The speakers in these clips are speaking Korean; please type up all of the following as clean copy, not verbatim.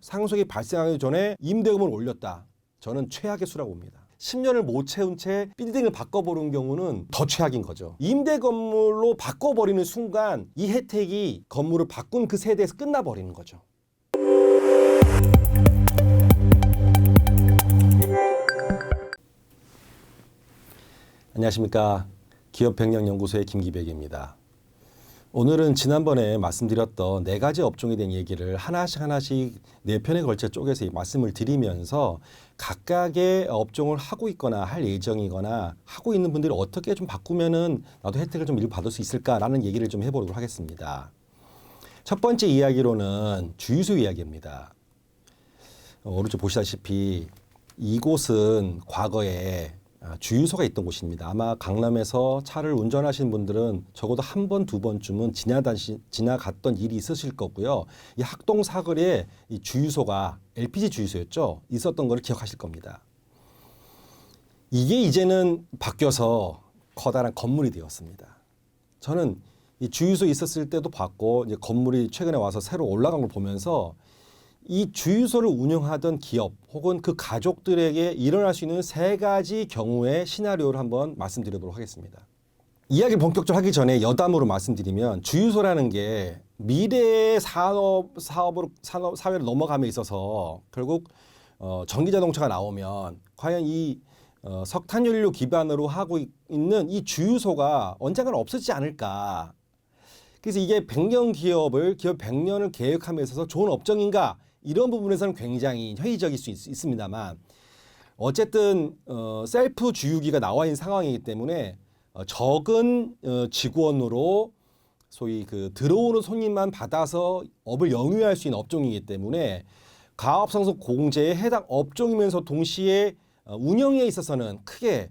상속이 발생하기 전에 임대금을 올렸다. 저는 최악의 수라고 봅니다. 10년을 못 채운 채 빌딩을 바꿔버린 경우는 더 최악인 거죠. 임대 건물로 바꿔버리는 순간 이 혜택이 건물을 바꾼 그 세대에서 끝나버리는 거죠. 안녕하십니까. 기업백년연구소의 김기백입니다. 오늘은 지난번에 말씀드렸던 4가지 업종에 대한 얘기를 하나씩 4편에 걸쳐 쪼개서 말씀을 드리면서 각각의 업종을 하고 있거나 할 예정이거나 하고 있는 분들이 어떻게 좀 바꾸면은 나도 혜택을 좀 일부 받을 수 있을까라는 얘기를 좀 해보도록 하겠습니다. 첫 번째 이야기로는 주유소 이야기입니다. 오른쪽 보시다시피 이곳은 과거에 주유소가 있던 곳입니다. 아마 강남에서 차를 운전하시는 분들은 적어도 한 번, 두 번쯤은 지나갔던 일이 있으실 거고요. 이 학동 사거리에 이 주유소가 LPG 주유소였죠. 있었던 걸 기억하실 겁니다. 이게 이제는 바뀌어서 커다란 건물이 되었습니다. 저는 이 주유소 있었을 때도 봤고 이제 건물이 최근에 와서 새로 올라간 걸 보면서 이 주유소를 운영하던 기업 혹은 그 가족들에게 일어날 수 있는 3가지 경우의 시나리오를 한번 말씀드리도록 하겠습니다. 이야기 본격적으로 하기 전에 여담으로 말씀드리면 주유소라는 게 미래의 사회로 넘어감에 있어서 결국 전기자동차가 나오면 과연 이 석탄연료 기반으로 하고 있는 이 주유소가 언젠가는 없어지지 않을까. 그래서 이게 100년 기업 100년을 계획함에 있어서 좋은 업종인가? 이런 부분에서는 굉장히 회의적일 수 있습니다만 어쨌든 셀프 주유기가 나와 있는 상황이기 때문에 적은 직원으로 소위 그 들어오는 손님만 받아서 업을 영위할 수 있는 업종이기 때문에 가업상속 공제에 해당 업종이면서 동시에 운영에 있어서는 크게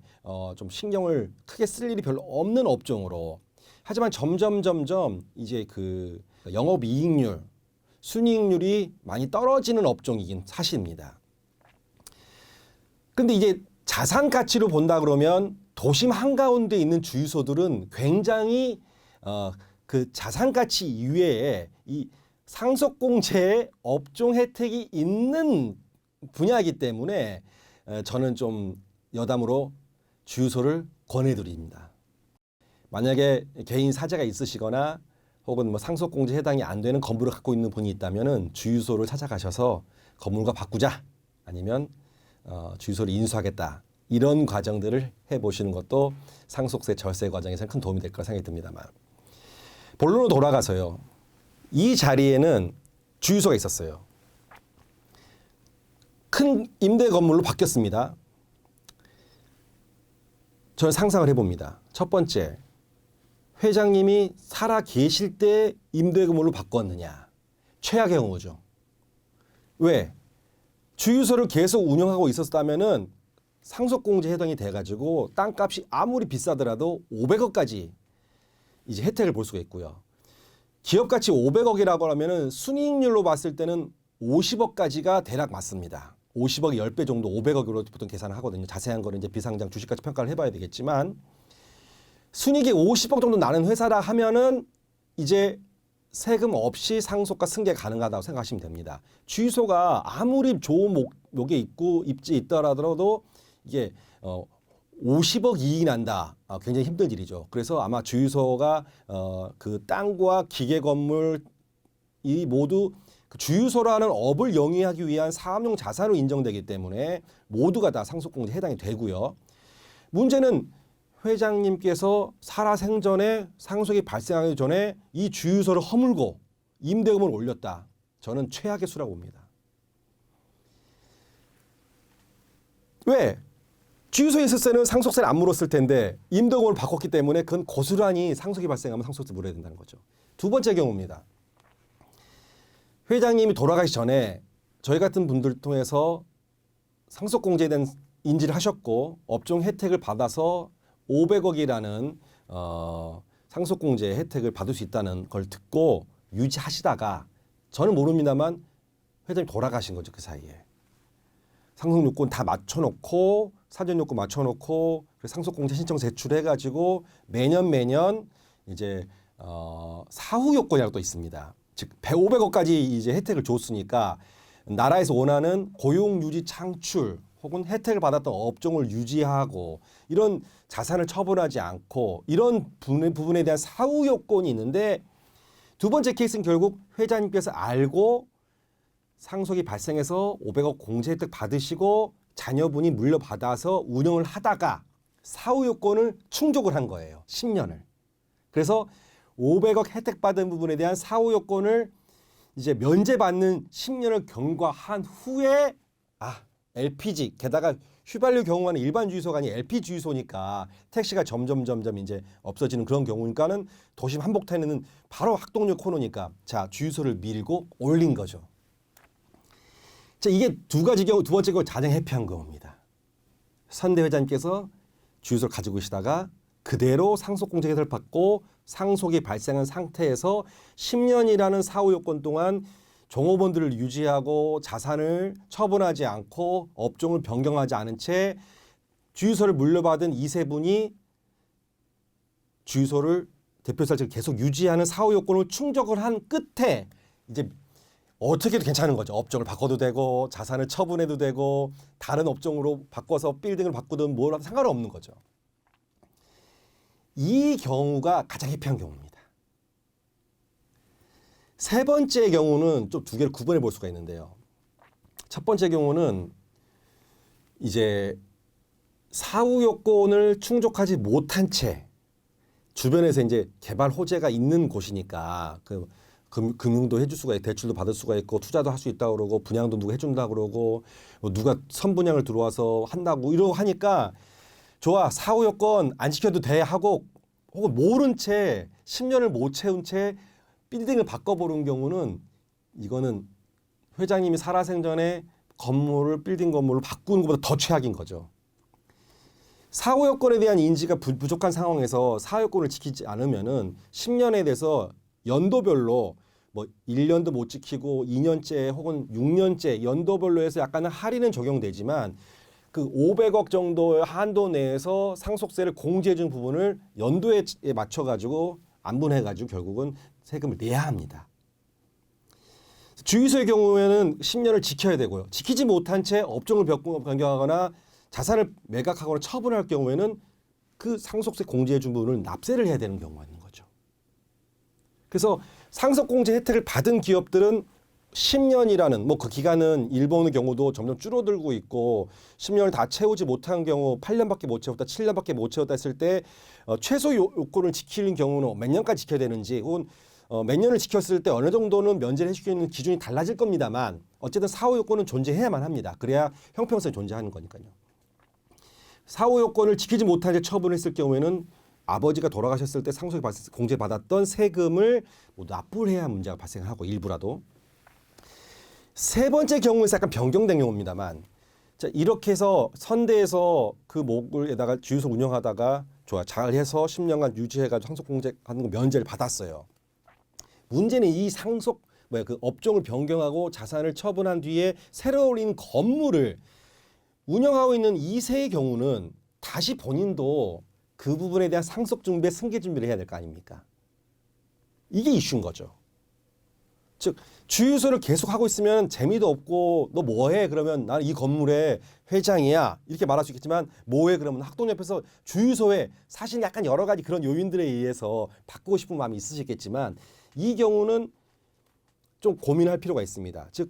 좀 신경을 크게 쓸 일이 별로 없는 업종으로, 하지만 점점 이제 그 영업이익률 순이익률이 많이 떨어지는 업종이긴 사실입니다. 그런데 이제 자산 가치로 본다 그러면 도심 한가운데 있는 주유소들은 굉장히 그 자산 가치 이외에 이 상속공제의 업종 혜택이 있는 분야이기 때문에 저는 좀 여담으로 주유소를 권해드립니다. 만약에 개인 사재가 있으시거나 혹은 뭐 상속공제 해당이 안 되는 건물을 갖고 있는 분이 있다면은 주유소를 찾아가셔서 건물과 바꾸자, 아니면 주유소를 인수하겠다, 이런 과정들을 해보시는 것도 상속세 절세 과정에서는 큰 도움이 될 거라 생각이 듭니다만, 본론으로 돌아가서요. 이 자리에는 주유소가 있었어요. 큰 임대 건물로 바뀌었습니다. 저는 상상을 해봅니다. 첫 번째, 회장님이 살아 계실 때 임대 건물로 바꿨느냐. 최악의 경우죠. 왜? 주유소를 계속 운영하고 있었다면은 상속공제 해당이 돼가지고 땅값이 아무리 비싸더라도 500억까지 이제 혜택을 볼 수가 있고요. 기업가치 500억이라고 하면은 순이익률로 봤을 때는 50억까지가 대략 맞습니다. 50억이 10배 정도 500억으로 보통 계산을 하거든요. 자세한 거는 이제 비상장 주식가치 평가를 해봐야 되겠지만, 순이익이 50억 정도 나는 회사라 하면은 이제 세금 없이 상속과 승계 가능하다고 생각하시면 됩니다. 주유소가 아무리 좋은 목에 입지 있더라도 이게 50억 이익이 난다. 굉장히 힘든 일이죠. 그래서 아마 주유소가 그 땅과 기계 건물 이 모두 그 주유소라는 업을 영위하기 위한 사업용 자산으로 인정되기 때문에 모두가 다 상속공제에 해당이 되고요. 문제는 회장님께서 살아생전에 상속이 발생하기 전에 이 주유소를 허물고 임대금을 올렸다. 저는 최악의 수라고 봅니다. 왜? 주유소에 있을 때는 상속세를 안 물었을 텐데 임대금을 바꿨기 때문에 그건 고스란히 상속이 발생하면 상속세 물어야 된다는 거죠. 두 번째 경우입니다. 회장님이 돌아가시 전에 저희 같은 분들 통해서 상속공제에 대한 인지를 하셨고 업종 혜택을 받아서 500억이라는 상속공제 혜택을 받을 수 있다는 걸 듣고 유지하시다가, 저는 모릅니다만 회장님 돌아가신 거죠. 그 사이에 상속요건 다 맞춰놓고 사전요건 맞춰놓고 상속공제 신청 제출해가지고 매년 이제 사후요건이라고 또 있습니다. 즉 500억까지 이제 혜택을 줬으니까 나라에서 원하는 고용 유지 창출 혹은 혜택을 받았던 업종을 유지하고 이런 자산을 처분하지 않고 이런 부분에 대한 사후 요건이 있는데 두 번째 케이스는 결국 회장님께서 알고 상속이 발생해서 500억 공제 혜택 받으시고 자녀분이 물려받아서 운영을 하다가 사후 요건을 충족을 한 거예요. 10년을. 그래서 500억 혜택 받은 부분에 대한 사후 요건을 이제 면제받는 10년을 경과한 후에 LPG 게다가 휘발유 경우는 일반 주유소가 아닌 LP 주유소니까 택시가 점점 이제 없어지는 그런 경우니까는 도심 한복판에는 바로 학동역 코너니까 자 주유소를 밀고 올린 거죠. 자 이게 두 가지 경우 두 번째 경우 가장 해피한 경우입니다. 선대 회장님께서 주유소를 가지고 계시다가 그대로 상속공제 혜택을 받고 상속이 발생한 상태에서 10년이라는 사후 요건 동안 종업원들을 유지하고 자산을 처분하지 않고 업종을 변경하지 않은 채 주유소를 물려받은 2세분이 주유소를 대표사직을 계속 유지하는 사후 요건을 충족을 한 끝에 이제 어떻게 해도 괜찮은 거죠. 업종을 바꿔도 되고 자산을 처분해도 되고 다른 업종으로 바꿔서 빌딩을 바꾸든 뭐라도 상관없는 거죠. 이 경우가 가장 해피한 경우입니다. 세 번째 경우는 좀 두 개를 구분해 볼 수가 있는데요. 첫 번째 경우는 이제 사후 요건을 충족하지 못한 채 주변에서 이제 개발 호재가 있는 곳이니까 금융도 해줄 수가 있고 대출도 받을 수가 있고 투자도 할 수 있다고 그러고 분양도 누가 해준다고 그러고 뭐 누가 선분양을 들어와서 한다고 이러고 하니까 좋아 사후 요건 안 지켜도 돼 하고 혹은 모른 채 10년을 못 채운 채 빌딩을 바꿔보는 경우는 이거는 회장님이 살아생전에 빌딩 건물을 바꾸는 것보다 더 최악인 거죠. 사후 요건에 대한 인지가 부족한 상황에서 사후 요건을 지키지 않으면은 10년에 대해서 연도별로 뭐 1년도 못 지키고 2년째 혹은 6년째 연도별로 해서 약간은 할인은 적용되지만 그 500억 정도의 한도 내에서 상속세를 공제해 준 부분을 연도에 맞춰 가지고 안분해 가지고 결국은 세금을 내야 합니다. 주유소의 경우에는 10년을 지켜야 되고요. 지키지 못한 채 업종을 변경하거나 자산을 매각하거나 처분할 경우에는 그 상속세 공제해 준 부분을 납세를 해야 되는 경우가 있는 거죠. 그래서 상속공제 혜택을 받은 기업들은 10년이라는 뭐 그 기간은 일본의 경우도 점점 줄어들고 있고 10년을 다 채우지 못한 경우 8년밖에 못 채웠다 7년밖에 못 채웠다 했을 때 최소 요건을 지키는 경우는 몇 년까지 지켜야 되는지 혹은 몇 년을 지켰을 때 어느 정도는 면제를 해주는 기준이 달라질 겁니다만 어쨌든 사후 요건은 존재해야만 합니다. 그래야 형평성이 존재하는 거니까요. 사후 요건을 지키지 못한 채 처분했을 경우에는 아버지가 돌아가셨을 때 상속이 공제받았던 세금을 모두 납부를 해야 문제가 발생하고 일부라도. 세 번째 경우에서 약간 변경된 경우입니다만 자, 이렇게 해서 선대에서 그 목을에다가 주유소 운영하다가 좋아 잘해서 10년간 유지해가지고 상속공제하는 거 면제를 받았어요. 문제는 이 그 업종을 변경하고 자산을 처분한 뒤에 새로 올린 건물을 운영하고 있는 2세의 경우는 다시 본인도 그 부분에 대한 상속 준비, 승계 준비를 해야 될 거 아닙니까? 이게 이슈인 거죠. 즉 주유소를 계속 하고 있으면 재미도 없고 너 뭐해? 그러면 나는 이 건물의 회장이야 이렇게 말할 수 있겠지만 뭐해? 그러면 학동옆에서 주유소에 사실 약간 여러 가지 그런 요인들에 의해서 바꾸고 싶은 마음이 있으시겠지만 이 경우는 좀 고민할 필요가 있습니다. 즉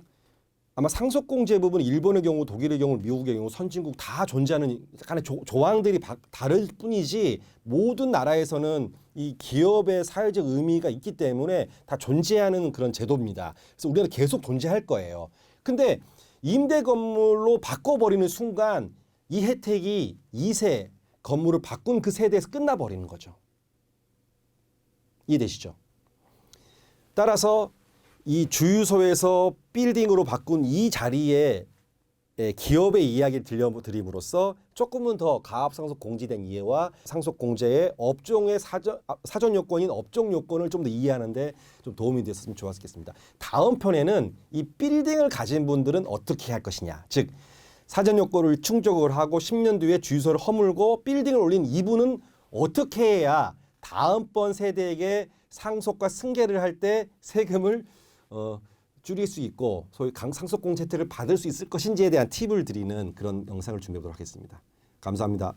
아마 상속공제 부분 일본의 경우 독일의 경우 미국의 경우 선진국 다 존재하는 약간의 조항들이 다를 뿐이지 모든 나라에서는 이 기업의 사회적 의미가 있기 때문에 다 존재하는 그런 제도입니다. 그래서 우리는 계속 존재할 거예요. 근데 임대 건물로 바꿔버리는 순간 이 혜택이 2세 건물을 바꾼 그 세대에서 끝나버리는 거죠. 이해되시죠? 따라서 이 주유소에서 빌딩으로 바꾼 이 자리에 기업의 이야기를 들려드림으로써 조금은 더 가압상속 공제된 이해와 상속 공제의 업종의 사전 요건인 업종 요건을 좀 더 이해하는데 좀 도움이 됐으면 좋았겠습니다. 다음 편에는 이 빌딩을 가진 분들은 어떻게 할 것이냐. 즉 사전 요건을 충족을 하고 10년 뒤에 주유소를 허물고 빌딩을 올린 이분은 어떻게 해야 다음번 세대에게 상속과 승계를 할 때 세금을 줄일 수 있고 소위 상속공제 혜택을 받을 수 있을 것인지에 대한 팁을 드리는 그런 영상을 준비하도록 하겠습니다. 감사합니다.